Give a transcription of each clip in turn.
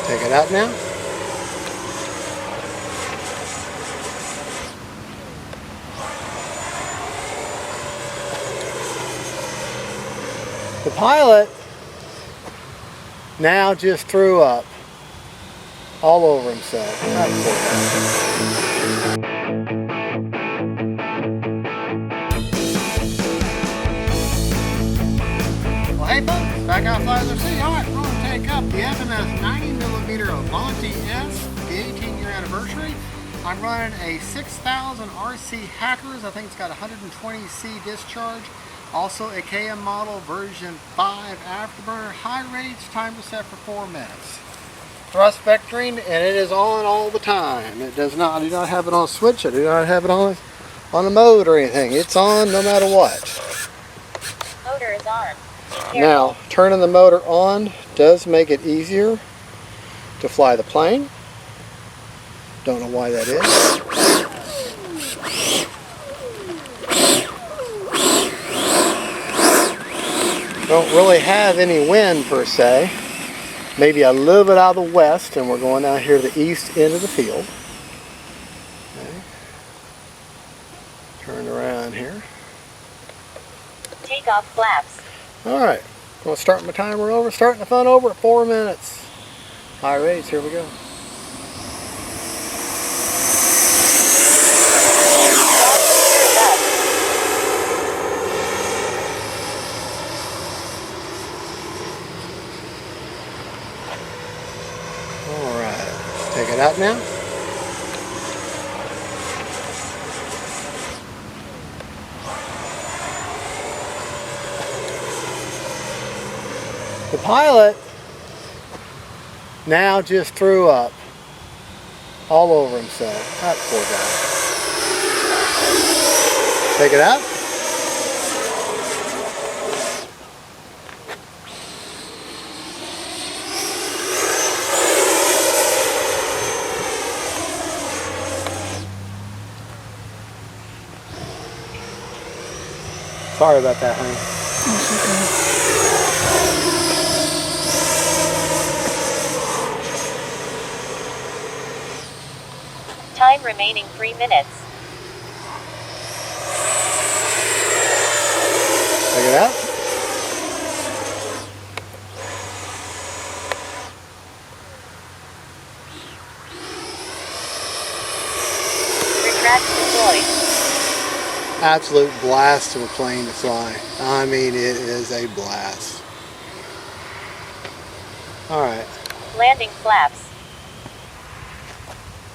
Take it out now. The pilot now just threw up all over himself. Well, hey folks, FatGuyFliesRC. Alright, we're going to take up the Fms 90mm Avanti S, the 18-year anniversary. I'm running a 6000 RC Hackers. I think it's got 120C discharge. Also a KM model version 5 afterburner, high rates, timer set for 4 minutes. Thrust vectoring, and it is on all the time. It does not, I do not have it on a switch, I do not have it on a mode or anything. It's on no matter what. Motor is on. Now, turning the motor on does make it easier to fly the plane. Don't know why that is. Don't really have any wind per se. Maybe a little bit out of the west, and we're going down here to the east end of the field. Okay. Turn around here. Take off flaps. Alright, I'm going to start my timer over, starting the fun over at 4 minutes. High rates, here we go. Take it out now. The pilot now just threw up all over himself. That poor guy. Take it out. Sorry about that, honey. Time remaining 3 minutes. Take it out. Retract deployed. Absolute blast of a plane to fly. I mean, it is a blast. Alright. Landing flaps.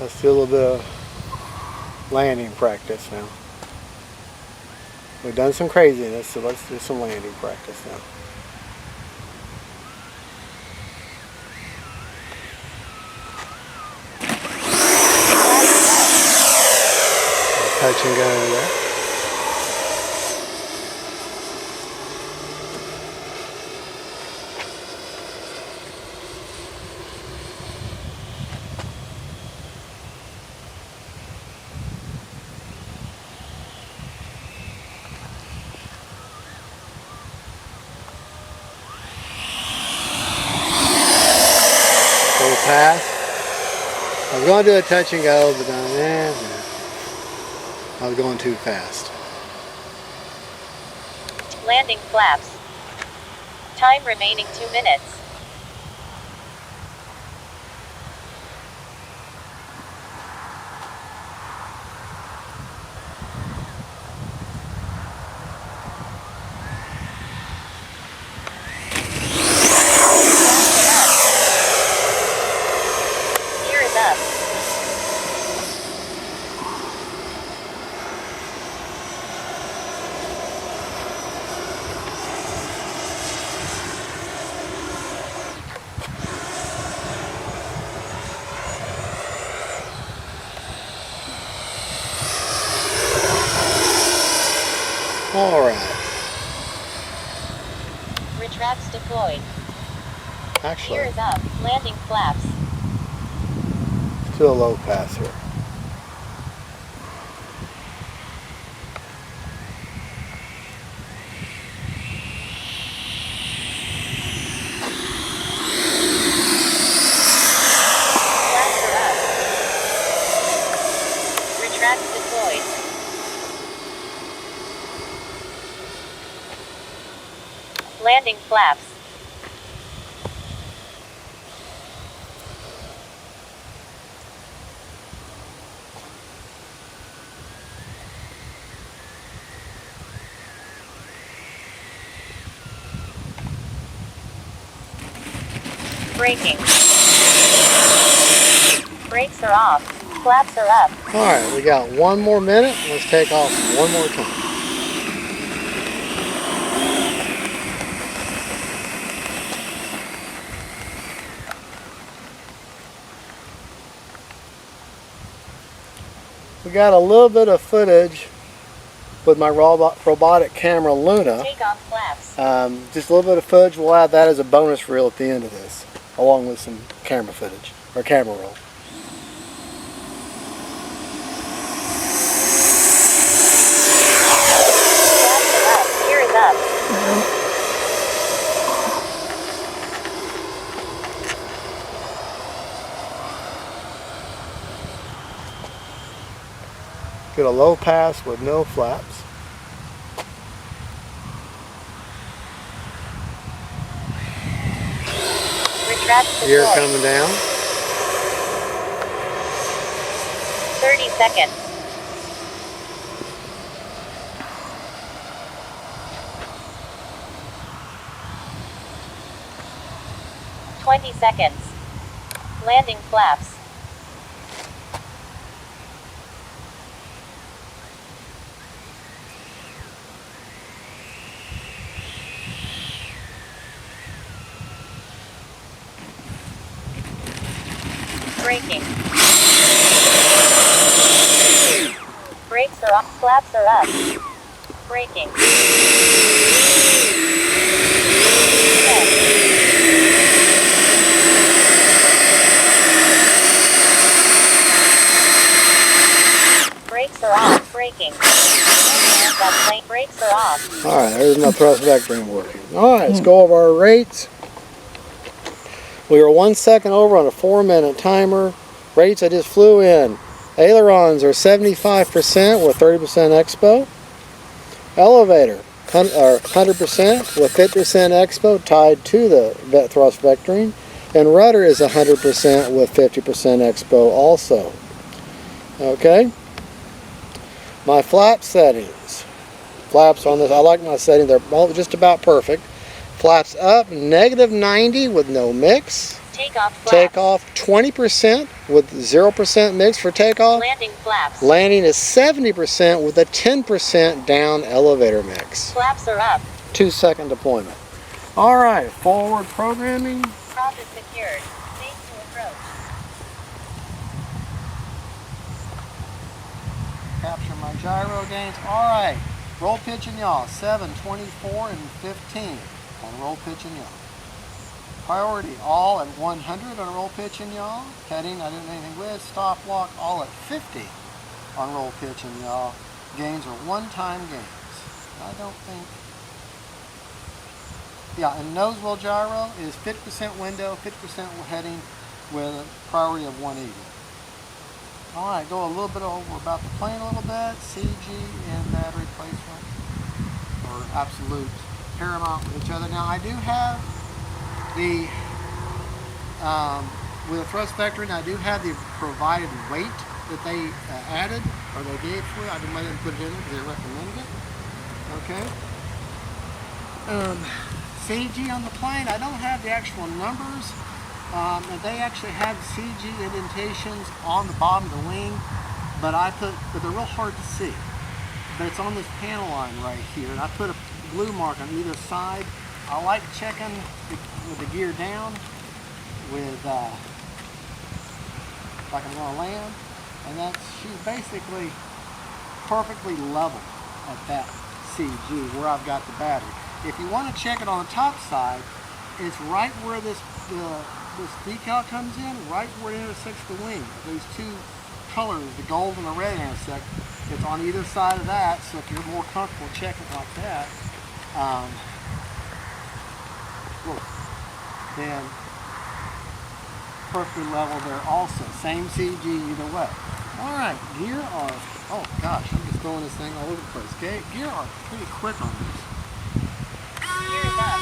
Let's do a little bit of landing practice now. We've done some craziness, so let's do some landing practice now. Touch and go there. Pass. I was going to do a touch and go, but I was going too fast. Landing flaps. Time remaining 2 minutes. Alright. Retracts deployed. Actually, Gear is up. Landing flaps. to a low pass here. Landing flaps. Braking. Brakes are off. Flaps are up. Alright, we got 1 more minute. Let's take off 1 more time. We got a little bit of footage with my robotic camera Luna. Take off flaps. Just a little bit of footage. We'll add that as a bonus reel at the end of this, along with some camera footage, or camera roll. Flaps are up. Gear is up. Get a low pass with no flaps. Retract the Gear door. coming down. 30 seconds. Seconds. Landing flaps. Braking. Brakes are off. Flaps are up. Braking. Brakes are off. Braking. Brakes are off. Alright, there's my thrust vectoring working. Alright, let's go over our rates. We were 1 second over on a 4-minute timer. Rates I just flew in. Ailerons are 75% with 30% expo. Elevator 100% with 50% expo tied to the thrust vectoring. And rudder is 100% with 50% expo also. Okay. My flap settings. Flaps on this, I like my setting. They're all just about perfect. Flaps up, -90 with no mix. Takeoff flaps. Takeoff 20% with 0% mix for takeoff. Landing flaps. Landing is 70% with a 10% down elevator mix. Flaps are up. 2-second deployment. Alright, forward programming. Prop is secured. Safe to approach. Capture my gyro gains. Alright, roll pitch and yaw, 7, 24, and 15 on roll pitch and yaw. Priority all at 100 on roll pitch and yaw. Heading I didn't do anything with. Stop lock all at 50 on roll pitch and yaw. Gains are one-time gains. I don't think. Yeah, and nose wheel gyro is 50% window, 50% heading with a priority of 180. Alright, go a little bit over about the plane a little bit. CG and battery placement are absolute paramount with each other. Now I do have the, with a thrust vectoring, I do have the provided weight that they added, or they gave for it. I didn't let them put it in there because they recommended it. Okay. CG on the plane, I don't have the actual numbers. And they actually have CG indentations on the bottom of the wing, but they're real hard to see. But it's on this panel line right here, and I put a blue mark on either side. I like checking with the gear down, with like I'm going to land, and she's basically perfectly level at that CG where I've got the battery. If you want to check it on the top side, it's right where this decal comes in, right where it intersects the wing. Those two colors, the gold and the red intersect. It's on either side of that, so if you're more comfortable checking like that, then perfectly level there also. Same CG either way. Alright, gear are, oh gosh, I'm just throwing this thing all over the place. Okay? Gear are pretty quick on this. gear is up.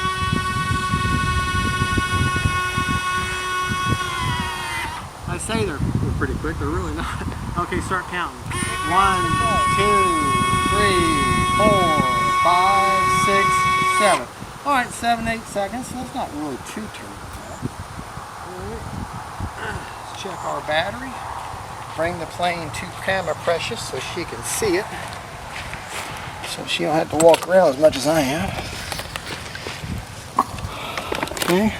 I say they're pretty quick, they're really not. Okay, start counting. 1, 2, 3, 4, 5, 6, 7. All right, 7, 8 seconds. That's not really too terrible. Let's check our battery. Bring the plane to Camera Precious so she can see it. So she don't have to walk around as much as I am. Okay.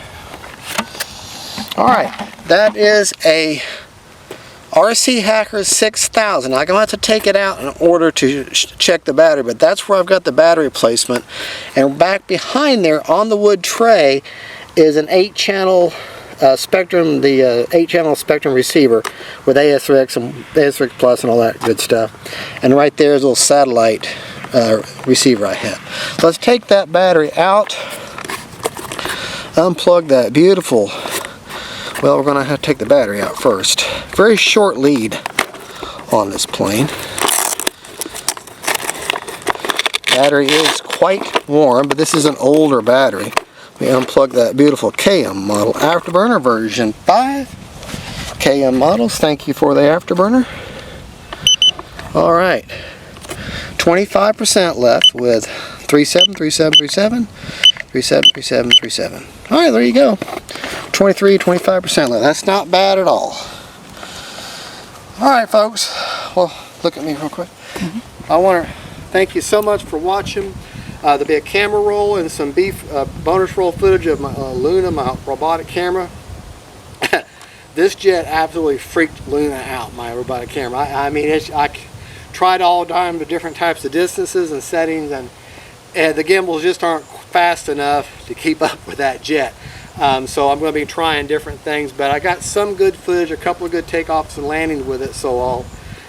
All right, that is a RC Hacker 6000. I'm going to have to take it out in order to check the battery, but that's where I've got the battery placement. And back behind there on the wood tray is an 8-channel Spectrum, the 8-channel Spectrum receiver with ASRX and ASRX Plus and all that good stuff. And right there is a little satellite receiver I have. So let's take that battery out, unplug that beautiful. Well, we're going to have to take the battery out first. Very short lead on this plane. Battery is quite warm, but this is an older battery. We unplug that beautiful KM model afterburner version 5. KM models, thank you for the afterburner. All right, 25% left with 37, 37, 37, 37, 37, 37. All right, there you go. 23, 25% left. That's not bad at all. All right, folks. Well, look at me real quick. I want to thank you so much for watching. There'll be a camera roll and some bonus roll footage of my Luna, my robotic camera. This jet absolutely freaked Luna out, my robotic camera. I mean, I tried all the different types of distances and settings, and the gimbals just aren't fast enough to keep up with that jet. So I'm going to be trying different things, but I got some good footage, a couple of good takeoffs and landings with it, so I'll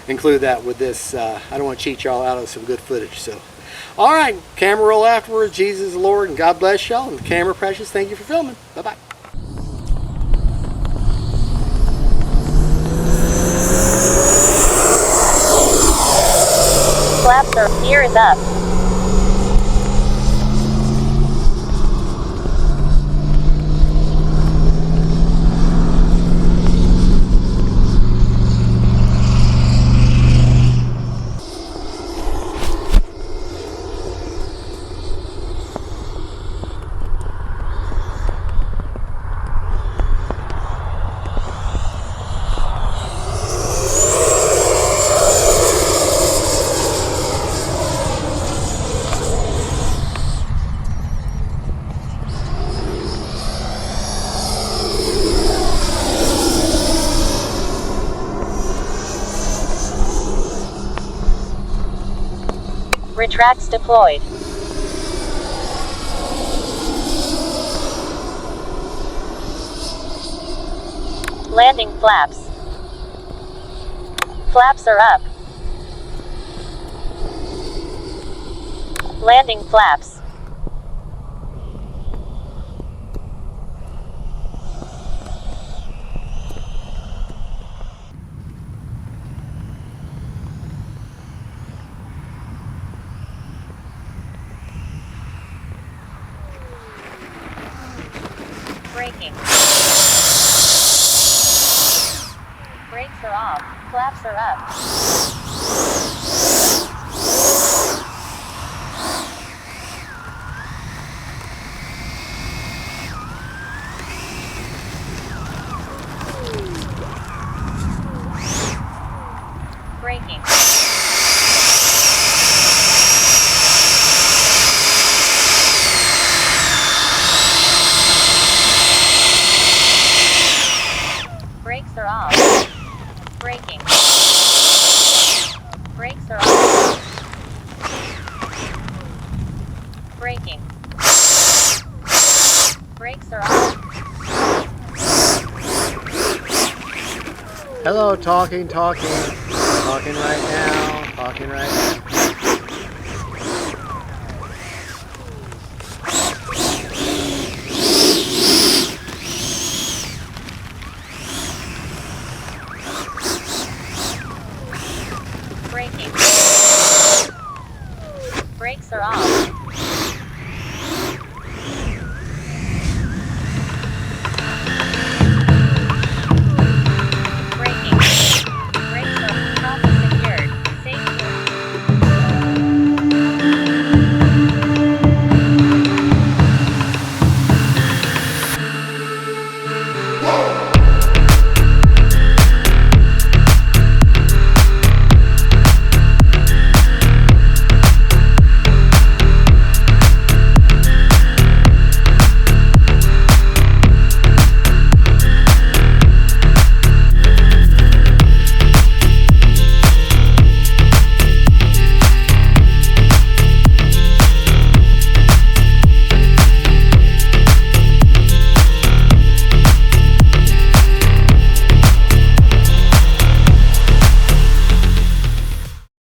include that with this. I don't want to cheat y'all out of some good footage. So, all right, camera roll afterwards. Jesus is Lord, and God bless y'all. And Camera Precious, thank you for filming. Bye-bye. Flaps are, gear is up. Retracts deployed. Landing flaps. Flaps are up. Landing flaps. Braking. Brakes are off. Flaps are up. Braking. Brakes are off. Braking. Brakes are off. Braking. Brakes are off. Hello, talking right now, talking right now.